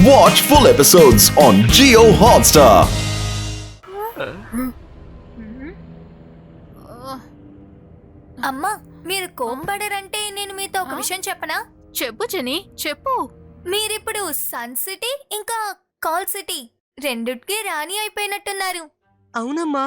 Watch full episodes on Jio Hotstar. అమ్మా, మీరు కోంబడరంటే నేను మీతో ఒక విషయం చెప్పనా? చెప్పు జని, చెప్పు. మీరిప్పుడు సన్ సిటీ ఇంకా కాల్ సిటీ రెండిటికి రాణి అయిపోయినట్టున్నారు. అవునమ్మా,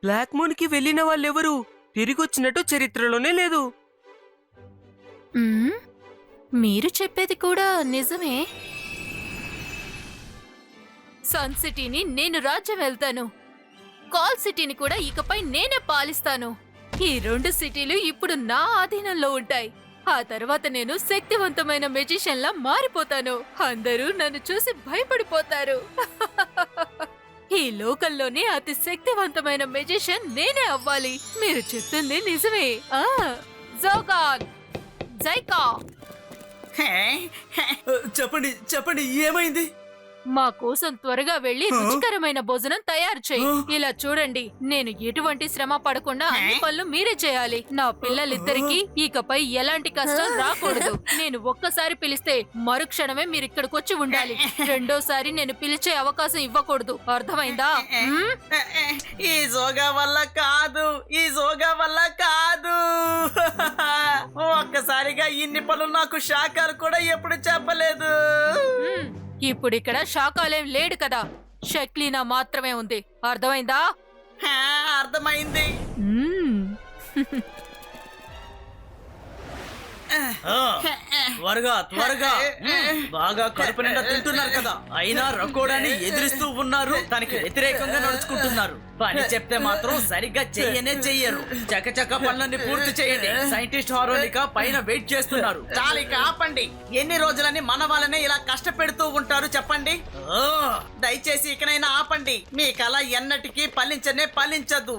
బ్లాక్ మూన్ కి వెళ్ళిన వాళ్ళెవరు తిరిగొచ్చినట్టు చరిత్రలోనే లేదు. మీరు చెప్పేది కూడా నిజమే. సన్ సిటీని నేను రాజ్యం వెళ్తాను, కాల్ సిటీని కూడా ఇకపై నేనే పాలిస్తాను. ఈ రెండు సిటీలు ఇప్పుడు నా ఆధీనంలో ఉంటాయి. ఆ తర్వాత నేను శక్తివంతమైన మెజిషియన్ లా మారిపోతాను. అందరూ నన్ను చూసి భయపడిపోతారు. ఈ లోకంలోనే అతి శక్తివంతమైన మెజిషియన్ నేనే అవ్వాలి. మీరు చెప్తుంది నిజమే. జోగాన్, జైకా. చెప్పండి చెప్పండి, ఏమైంది? మా కోసం త్వరగా వెళ్లి రుచికరమైన భోజనం తయారు చేయి. ఇలా చూడండి, నేను ఎటువంటి శ్రమ పడకుండా అన్ని పనులు మీరే చేయాలి. నా పిల్లలిద్దరికి ఇకపై ఎలాంటి కష్టం రాకూడదు. నేను ఒక్కసారి పిలిస్తే మరుక్షణమే మీరు ఇక్కడికి వచ్చి ఉండాలి. రెండోసారి నేను పిలిచే అవకాశం ఇవ్వకూడదు. అర్థమైందా? ఈ జోగా వల్ల కాదు, ఈ జోగా వల్ల కాదు. ఒక్కసారిగా ఇన్ని పనులు నాకు షాకారు కూడా ఎప్పుడు చెప్పలేదు. ఇప్పుడు ఇక్కడ శాకాలేం లేడు కదా, షక్లీనా మాత్రమే ఉంది. అర్థమైందా? అర్థమైంది. త్వరగా త్వరగా, బాగా కడుపు నిండా తింటున్నారు కదా, అయినా రకోడాన్ని ఎదిరిస్తూ ఉన్నారు. తనకి వ్యతిరేకంగా నడుచుకుంటున్నారు. పని చెప్తే మాత్రం సరిగ్గా చెయ్యరు. చకచక పనులన్నీ పూర్తి చేయండి. సైంటిస్ట్ హారోనిక పైన వెయిట్ చేస్తున్నారు. చాలిక ఆపండి. ఎన్ని రోజులని మన వాళ్ళనే ఇలా కష్టపెడుతూ ఉంటారు చెప్పండి. దయచేసి ఇకనైనా ఆపండి. మీ కళ ఎన్నటికీ ఫలించదు.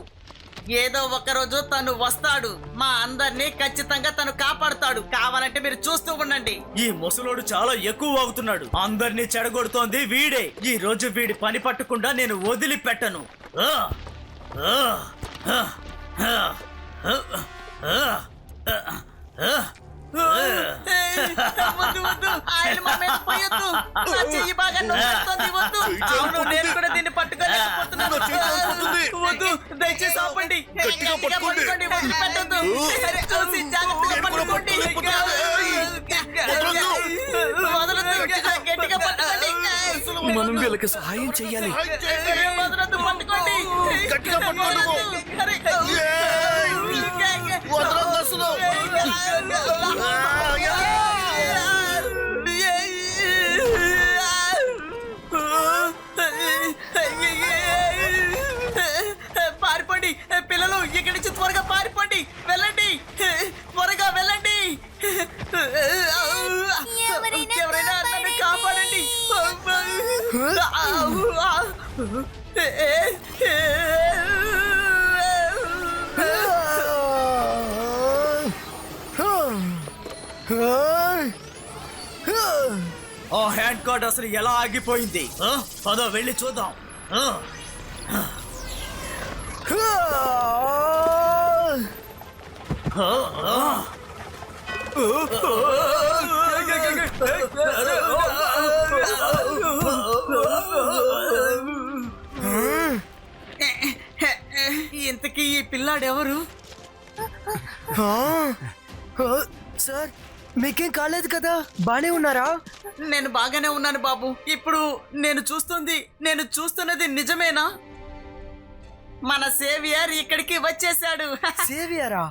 ఏదో ఒక రోజు తను వస్తాడు, మా అందరినీ ఖచ్చితంగా తను కాపాడుతాడు. కావాలంటే మీరు చూస్తూ ఉండండి. ఈ ముసలోడు చాలా ఎక్కువ వాగుతున్నాడు. అందరినీ చెడగొడుతోంది వీడే. ఈ రోజు వీడి పని పట్టకుండా నేను వదిలిపెట్టను. నేను కూడా దీన్ని పట్టుకోలేకపోతున్నాను. దయచేసి ఆపండి. చూసి జాగ్రత్తగా పట్టుకోండి. గట్టిగా పట్టుకోండి. మనం వీళ్ళకి సహాయం చెయ్యాలి. వదలొద్దు, పట్టుకోండి. గట్టిగా పట్టుకోండి. పారిపోండి పిల్లలు, ఇక్కడి నుంచి త్వరగా పారిపోండి. వెళ్ళండి, త్వరగా వెళ్ళండి. ఎవరైనా నన్ను కాపాడండి. ఆ హ్యాండ్ కార్డ్ అసలు ఎలా ఆగిపోయింది? పదో వెళ్ళి చూద్దాం. ఇంతకీ ఈ పిల్లాడెవరు? సార్, మీకేం కాలేదు కదా? బానే ఉన్నారా? నేను బాగానే ఉన్నాను బాబు. ఇప్పుడు నేను చూస్తున్నది నిజమేనా? మన సేవియర్ ఇక్కడికి వచ్చేసాడు. సేవియరా?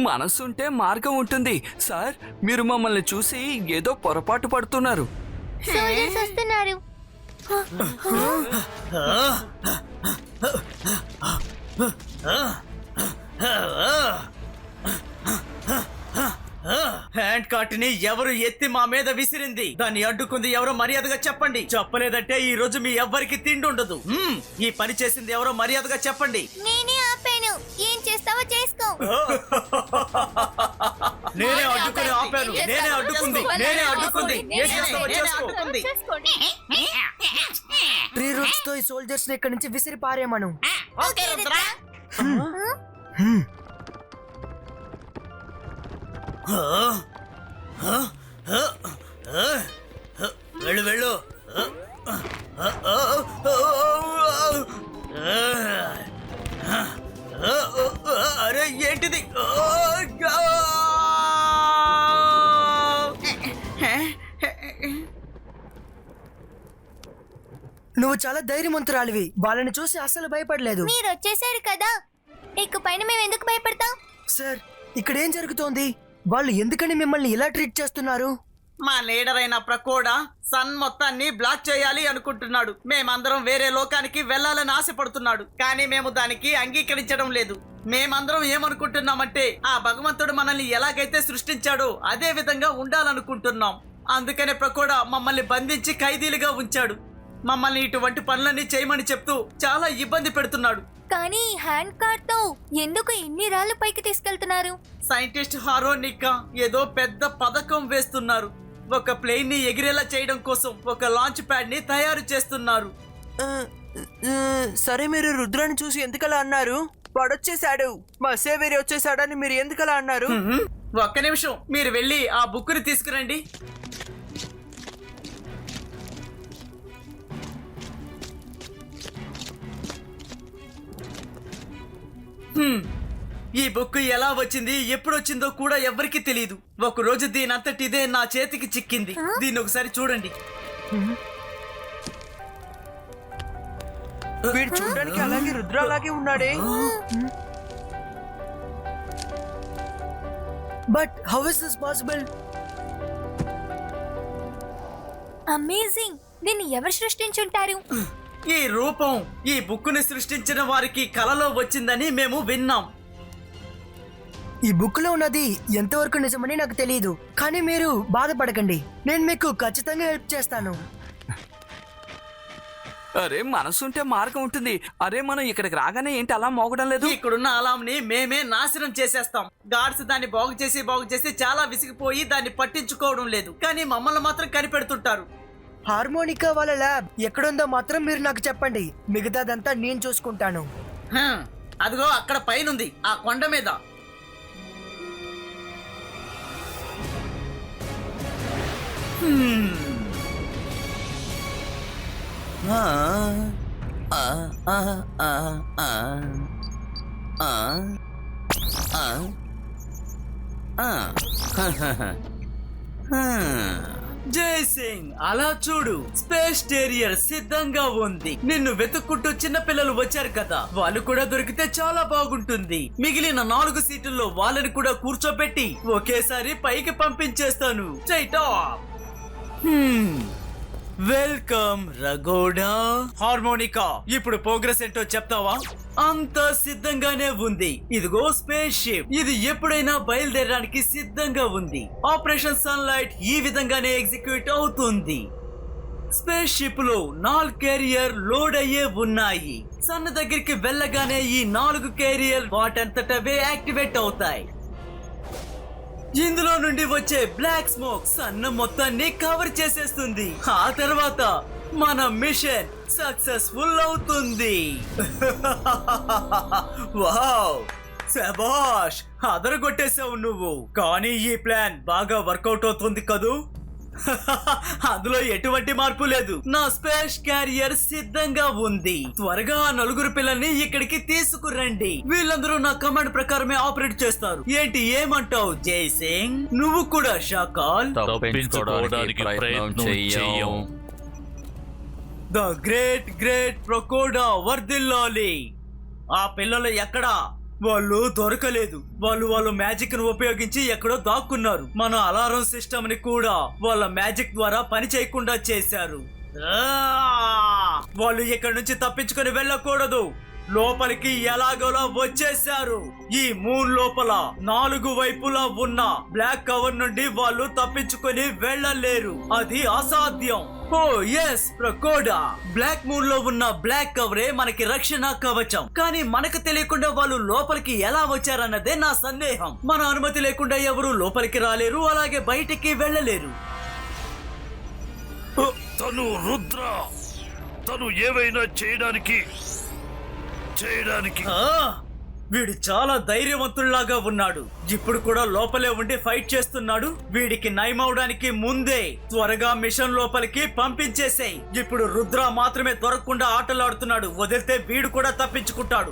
మనసుంటే మార్గం ఉంటుంది సార్. మీరు మమ్మల్ని చూసి ఏదో పొరపాటు పడుతున్నారు. సోల్జర్స్ వస్తున్నారు. హ్యాండ్ కార్ట్ ని ఎవరు ఎత్తి మా మీద విసిరింది? దాన్ని అడ్డుకుంది ఎవరో మర్యాదగా చెప్పండి. చెప్పలేదంటే ఈ రోజు మీ ఎవ్వరికి తిండి ఉండదు. ఈ పని చేసింది ఎవరో మర్యాదగా చెప్పండి. నేనే ఆపాను. ఏం చేస్తావో చేసుకో. నేనే అడ్డుకుని ఆపాను. నేనే అడ్డుకుంది. ఏం చేస్తావో చేసుకో. 3 రూట్స్ తో ఈ సోల్జర్స్ ని ఇక్కడి నుంచి విసిరి పారేమను. ఓకే రుద్ర. నువ్వు చాలా ధైర్యవంతురాలివి. వాళ్ళని చూసి అస్సలు భయపడలేదు. మీరు వచ్చేసారు కదా, ఇక పైన మేము ఎందుకు భయపడతాం? సార్, ఇక్కడ ఏం జరుగుతోంది? వాళ్ళు ఎందుకని మిమ్మల్ని ఇలా ట్రీట్ చేస్తున్నారు? మా లీడర్ అయిన ప్రకోడా సన్ మొత్తాన్ని బ్లాక్ చేయాలి అనుకుంటున్నాడు. మేమందరం వేరే లోకానికి వెళ్ళాలని ఆశపడుతున్నాడు, కానీ మేము దానికి అంగీకరించడం లేదు. మేమందరం ఏమనుకుంటున్నామంటే ఆ భగవంతుడు మనల్ని ఎలాగైతే సృష్టించాడో అదే విధంగా ఉండాలనుకుంటున్నాం. అందుకనే ప్రకోడా మమ్మల్ని బంధించి ఖైదీలుగా ఉంచాడు. మమ్మల్ని ఇటువంటి పనులన్నీ చేయమని చెప్తూ చాలా ఇబ్బంది పెడుతున్నాడు. కానీ ఈ హ్యాండ్ కార్డ్ తో ఎందుకు ఇన్ని రాళ్ళు పైకి తీసుకెళ్తున్నారు? సైంటిస్ట్ హారోనికా ఏదో పెద్ద పథకం వేస్తున్నారు. ఒక ప్లేన్ ని ఎగిరేలా చేయడం కోసం ఒక లాంచ్ ప్యాడ్ ని తయారు చేస్తున్నారు. సరే, మీరు రుద్రాన్ని చూసి ఎందుకలా అన్నారు? వాడొచ్చేసాడు, మా సేవేరి వచ్చేసాడని మీరు ఎందుకలా అన్నారు? ఒక్క నిమిషం, మీరు వెళ్ళి ఆ బుక్ ని తీసుకురండి. ఈ బుక్ ఎలా వచ్చింది, ఎప్పుడు వచ్చిందో కూడా ఎవరికి తెలియదు. ఒక రోజు దీనంతటిదే నా చేతికి చిక్కింది. దీన్ని ఒకసారి చూడండి. వీడు చూడడానికి అలాగే రుద్ర అలాగే ఉన్నాడే. But how is this possible? Amazing! దీన్ని ఎవరు సృష్టించుంటారు? ఈ రూపం ఈ బుక్ ని సృష్టించిన వారికి కలలో వచ్చిందని మేము విన్నాం. ఈ బుక్ లో ఉన్నది ఎంతవరకు నిజమని నాకు తెలియదు, కానీ మీరు బాధపడకండి, నేను మీకు ఖచ్చితంగా హెల్ప్ చేస్తాను. అరే, మనసుంటే మార్గం ఉంటుంది. అరే, మనం ఇక్కడికి రాగానే ఏంటి అలా మోగడం లేదు? ఇక్కడున్న అలాం ని మేమే నాశనం చేసేస్తాం. గార్డ్స్ దాన్ని బాగు చేసి చాలా విసిగిపోయి దాన్ని పట్టించుకోవడం లేదు, కానీ మమ్మల్ని మాత్రం కనిపెడుతుంటారు. హార్మోనికా వాళ్ళ ల్యాబ్ ఎక్కడుందో మాత్రం మీరు నాకు చెప్పండి, మిగతాదంతా నేను చూసుకుంటాను. అదిగో అక్కడ పైనుంది, ఆ కొండ మీద. జై సింగ్, అలా చూడు, స్పేస్ టేరియర్ సిద్ధంగా ఉంది. నిన్ను వెతుక్కుంటూ చిన్న పిల్లలు వచ్చారు కదా, వాళ్ళు కూడా దొరికితే చాలా బాగుంటుంది. మిగిలిన 4 సీట్లలో వాళ్ళని కూడా కూర్చోబెట్టి ఒకేసారి పైకి పంపించేస్తాను. వెల్కమ్ రగోడా. హార్మోనికా, ఇప్పుడు ప్రోగ్రెస్ ఏంటో చెప్తావా? అంతా సిద్ధంగానే ఉంది. ఇదిగో స్పేస్ షిప్, ఇది ఎప్పుడైనా బయలుదేరడానికి సిద్ధంగా ఉంది. ఆపరేషన్ సన్లైట్ ఈ విధంగానే ఎగ్జిక్యూట్ అవుతుంది. స్పేస్ షిప్ లో 4 క్యారియర్ లోడ్ అయ్యే ఉన్నాయి. సన్ దగ్గరికి వెళ్ళగానే ఈ 4 క్యారియర్ వాటంతటవే యాక్టివేట్ అవుతాయి. ఇందులో నుండి వచ్చే బ్లాక్ స్మోక్ సన్న మొత్తాన్ని కవర్ చేసేస్తుంది. ఆ తర్వాత మన మిషన్ సక్సెస్ఫుల్ అవుతుంది. వావ్, శభాష్, అదరగొట్టేసావు నువ్వు. కానీ ఈ ప్లాన్ బాగా వర్కౌట్ అవుతుంది కదూ? అందులో ఎటువంటి మార్పు లేదు. నా స్పేస్ క్యారియర్ సిద్ధంగా ఉంది. త్వరగా 4 పిల్లల్ని ఇక్కడికి తీసుకురండి. వీళ్ళందరూ నా కమాండ్ ప్రకారమే ఆపరేట్ చేస్తారు. ఏంటి, ఏమంటావు జై సింగ్? నువ్వు కూడా షాకాల్? తప్పించుకోవడానికి ప్రయత్నం చెయ్యం. ద గ్రేట్ గ్రేట్ ప్రకోడా వర్ధిల్లాలి. ఆ పిల్లలు ఎక్కడా? వాళ్ళు దొరకలేదు. వాళ్ళు మ్యాజిక్ ను ఉపయోగించి ఎక్కడో దాక్కున్నారు. మన అలారం సిస్టమ్ ని కూడా వాళ్ళ మ్యాజిక్ ద్వారా పని చేయకుండా చేశారు. వాళ్ళు ఇక్కడి నుంచి తప్పించుకొని వెళ్ళకూడదు. లోపలికి ఎలాగోలా వచ్చేశారు. ఈ మూన్ లోపల 4 వైపులా ఉన్న బ్లాక్ కవర్ నుండి వాళ్ళు తప్పించుకొని వెళ్ళలేరు. అది అసాధ్యం. ఓ ఎస్ ప్రకోడా, బ్లాక్ మూన్ లో ఉన్న బ్లాక్ కవరే మనకి రక్షణ కవచం. కానీ మనకు తెలియకుండా వాళ్ళు లోపలికి ఎలా వచ్చారన్నదే నా సందేహం. మన అనుమతి లేకుండా ఎవరు లోపలికి రాలేరు, అలాగే బయటికి వెళ్ళలేరు. తను రుద్ర, తను ఏవైనా చేయడానికి వీడు చాలా ధైర్యవంతుల్లాగా ఉన్నాడు. ఇప్పుడు కూడా లోపలే ఉండి ఫైట్ చేస్తున్నాడు. వీడికి నయమవడానికి ముందే త్వరగా మిషన్ లోపలికి పంపించేసేయ్. ఇప్పుడు రుద్ర మాత్రమే దొరకకుండా ఆటలాడుతున్నాడు. వదిలితే వీడు కూడా తప్పించుకుంటాడు.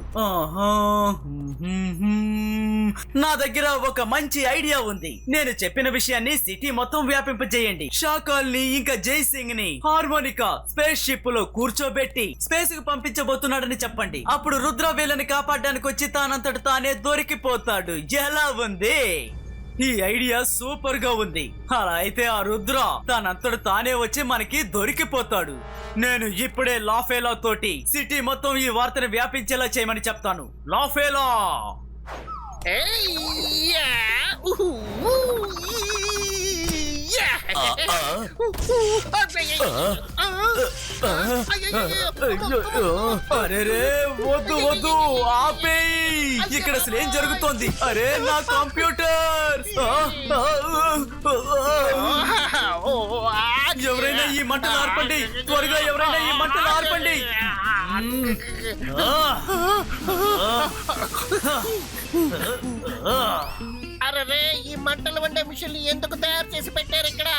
నా దగ్గర ఒక మంచి ఐడియా ఉంది. నేను చెప్పిన విషయాన్ని సిటీ మొత్తం వ్యాపింపజేయండి. షాకాల్ని ఇంకా జై సింగ్ ని హార్మోనికా స్పేస్ షిప్ లో కూర్చోబెట్టి స్పేస్ కు పంపించబోతున్నాడని చెప్పండి. అప్పుడు రుద్ర వీళ్ళని కాపాడడానికి వచ్చి తానంతట తానే దొరికిపోతాడు. ఎలా ఉంది? ఈ ఐడియా సూపర్ గా ఉంది. అలా అయితే ఆ రుద్ర తనంతట తానే వచ్చి మనకి దొరికిపోతాడు. నేను ఇప్పుడే లాఫేలా తోటి సిటీ మొత్తం ఈ వార్తను వ్యాపించేలా చేయమని చెప్తాను. లాఫేలా! అరే వద్దు వద్దు ఆపేయి. ఇక్కడ అసలు ఏం జరుగుతోంది? అరే నా కంప్యూటర్! ఎవరైనా ఈ మంటలు ఆర్పండి, త్వరగా ఎవరైనా ఈ మంటలు ఆర్పండి. అరే ఈ మంటలు వండే మిషన్ ఎందుకు తయారు చేసి పెట్టారు ఇక్కడ?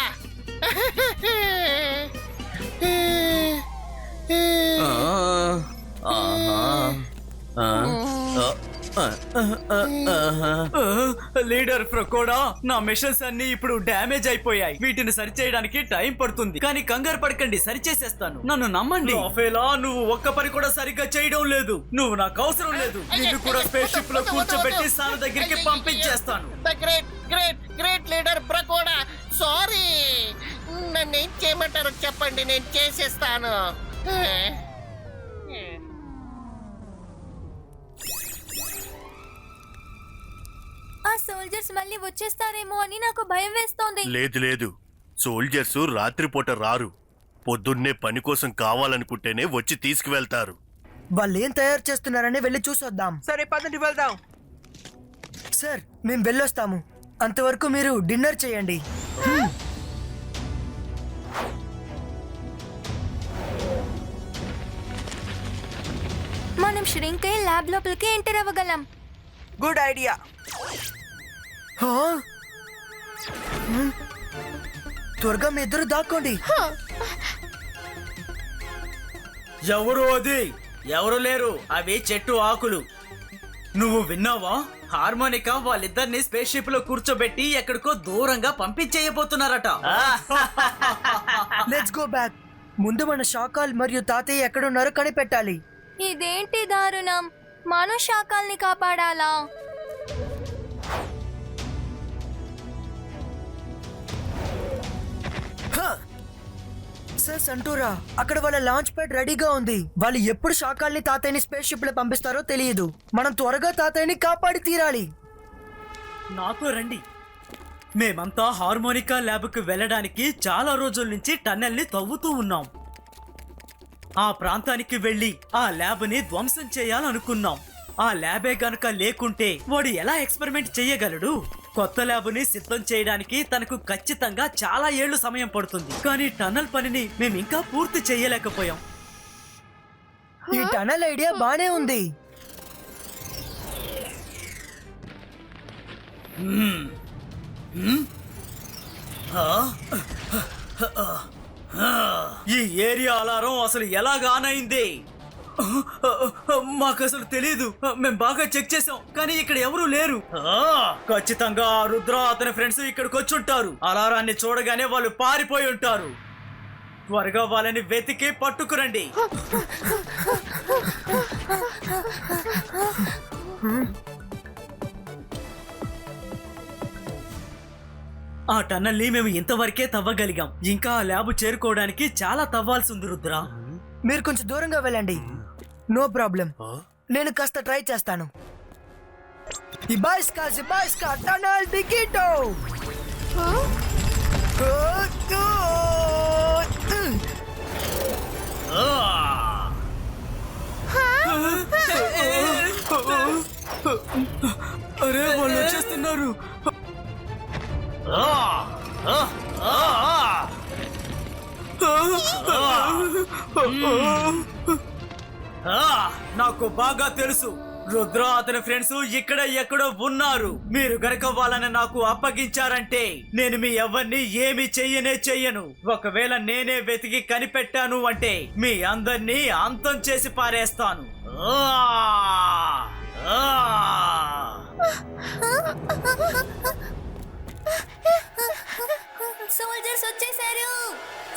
లీడర్ ఫ్రకోడా, నా మిషన్స్ అన్ని ఇప్పుడు డ్యామేజ్ అయిపోయాయి. వీటిని సరిచేయడానికి టైం పడుతుంది. కానీ కంగారు పడకండి, సరిచేసేస్తాను. నన్ను నమ్మండి. ఆఫేలా, నువ్వు ఒక్క పని కూడా సరిగ్గా చేయడం లేదు. నువ్వు నాకు అవసరం లేదు. నిన్ను కూడా స్పేస్ షిప్ లో కూర్చోబెట్టి సార్ దగ్గరికి పంపించేస్తాను. గ్రేట్ లీడర్ బ్రకోడా, సారీ. నన్ను ఏం చేయమంటారో చెప్పండి, నేను చేసేస్తాను. ఆ సోల్జర్స్ మళ్ళీ వచ్చేస్తారేమో అని నాకు భయం వేస్తోంది. లేదు సోల్జర్స్ రాత్రిపూట రారు. పొద్దున్నే పని కోసం కావాలనుకుంటేనే వచ్చి తీసుకువెళ్తారు. వాళ్ళు ఏం తయారు చేస్తున్నారని వెళ్ళి చూసొద్దాం. సరే పదండి వెళ్దాం. సార్, మేము వెళ్ళొస్తాము. అంతవరకు మీరు డిన్నర్ చేయండి. మనం ష్రింక్ అయ్యి ల్యాబ్ లోపలికి ఎంటర్ అవ్వగలం. Good idea. త్వరగా మీ ఇద్దరు దాక్కోండి. ఎవరు అది? ఎవరు లేరు. అవి చెట్టు ఆకులు. నువ్వు విన్నావా? హార్మోనికా వాళ్ళిద్దరిని స్పేస్ షిప్ లో కూర్చోబెట్టి ఎక్కడికో దూరంగా పంపించేయబోతున్నారట. Let's go back. ముందు మన షాకాల్ మరియు తాతయ్య ఎక్కడున్నారో కనిపెట్టాలి. ఇదేంటి దారుణం? మనం శాకాల్ని కాపాడాలా? సార్ సంటూరా, అక్కడ వాళ్ళ లాంచ్ ప్యాడ్ రెడీగా ఉంది. వాళ్ళు ఎప్పుడు షాకాల్ని తాతయ్యని స్పేస్ షిప్ లో పంపిస్తారో తెలియదు. మనం త్వరగా తాతయ్యని కాపాడి తీరాలి. నాతో రండి. మేమంతా హార్మోనికా ల్యాబ్ కు వెళ్ళడానికి చాలా రోజుల నుంచి టన్నెల్ ని తవ్వుతూ ఉన్నాం. ఆ ప్రాంతానికి వెళ్లి ఆ ల్యాబ్ ని ధ్వంసం చేయాలనుకున్నాం. ఆ ల్యాబే గనుక లేకుంటే వాడు ఎలా ఎక్స్పెరిమెంట్ చేయగలడు? కొత్త ల్యాబ్ ని సిద్ధం చేయడానికి తనకు ఖచ్చితంగా చాలా ఏళ్లు సమయం పడుతుంది. కానీ టన్నల్ పనిని మేము ఇంకా పూర్తి చేయలేకపోయాం. ఈ టనల్ ఐడియా బానే ఉంది. ఈ ఏరియా అలారం అసలు ఎలాగా ఆన్ అయింది? మాకు అసలు తెలీదు. మేము బాగా చెక్ చేసాం, కానీ ఇక్కడ ఎవరూ లేరు. ఖచ్చితంగా రుద్ర అతని ఫ్రెండ్స్ ఇక్కడికి వచ్చి ఉంటారు. అలారాన్ని చూడగానే వాళ్ళు పారిపోయి ఉంటారు. త్వరగా వాళ్ళని వెతికి పట్టుకురండి. ఆ టన్నల్ని మేము ఇంతవరకే తవ్వగలిగాం. ఇంకా ఆ ల్యాబ్ చేరుకోవడానికి చాలా తవ్వాల్సి ఉంది రుద్ర. మీరు కొంచెం దూరంగా వెళ్ళండి. నో ప్రాబ్లం, నేను కాస్త ట్రై చేస్తాను. ఇబాయిస్కా టనల్ టికెటో. అరే వాళ్ళు వచ్చేస్తున్నారు. నాకు బాగా తెలుసు రుద్ర అతని ఫ్రెండ్స్ ఇక్కడ ఎక్కడో ఉన్నారు. మీరు గనక వాళ్ళని నాకు అప్పగించారంటే నేను మీ ఎవరిని ఏమి చెయ్యను. ఒకవేళ నేనే వెతికి కనిపెట్టాను అంటే మీ అందరినీ అంతం చేసి పారేస్తాను. సోల్జర్స్ వచ్చేసారు,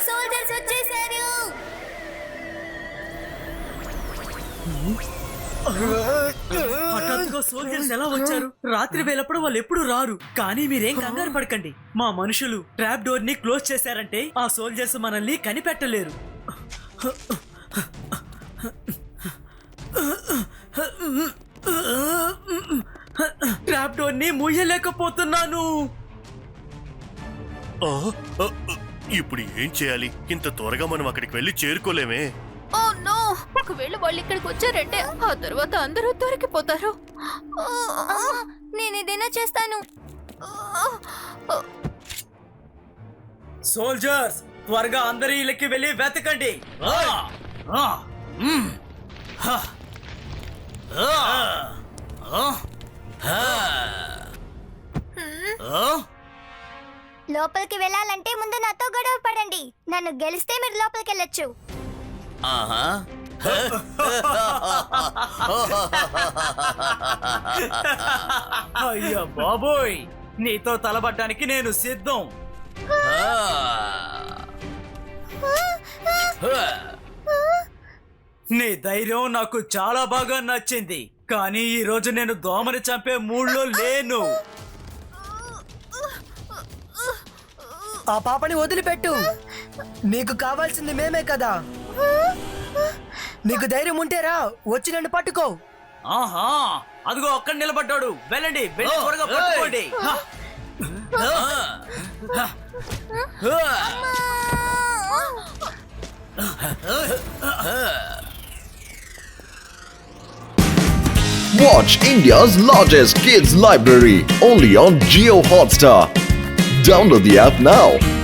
సోల్జర్స్ వచ్చేసారు. హఠాత్తుగా సోల్జర్స్ ఎలా వచ్చారు? రాత్రి వేళప్పుడు వాళ్ళు ఎప్పుడు రారు. కానీ మీరేం కంగారు పడకండి. మా మనుషులు ట్రాప్ డోర్ ని క్లోజ్ చేశారంటే ఆ సోల్జర్స్ మనల్ని కనిపెట్టలేరు. ట్రాప్ డోర్ ని మూయలేకపోతున్నాను. ఆ, ఆ, ఇప్పుడు ఏం చేయాలి? ఇంత త్వరగా మనం అక్కడికి వెళ్ళి చేరుకోలేమే. ఓ నో, ఒకవేళ వాళ్ళు ఇక్కడికి వచ్చారంటే ఆ తర్వాత అందరూ దొరికిపోతారు. నేను ఏదైనా చేస్తాను. సోల్జర్స్, త్వరగా అందరి ఇళ్ళకి వెళ్ళి వెతకండి. లోపలికి వెళ్ళాలంటే ముందు నాతో గొడవ పడండి. నన్ను గెలిస్తే మీరు లోపలికి వెళ్ళొచ్చు. అయ్యా బాబోయ్, నీతో తలబడ్డానికి నేను సిద్ధం. నీ ధైర్యం నాకు చాలా బాగా నచ్చింది. కానీ ఈ రోజు నేను దోమని చంపే మూడ్లో లేను. ఆ పాపని వదిలిపెట్టు. నీకు కావాల్సింది మేమే కదా. నీకు ధైర్యం ఉంటేరా వచ్చి నన్ను పట్టుకో. ఆహా, అదిగో అక్కడ నిలబడ్డాడు. వెళ్ళండి, వెళ్ళి త్వరగా పట్టుకోండి. Watch India's largest kids library only on Jio Hotstar. Download the app now.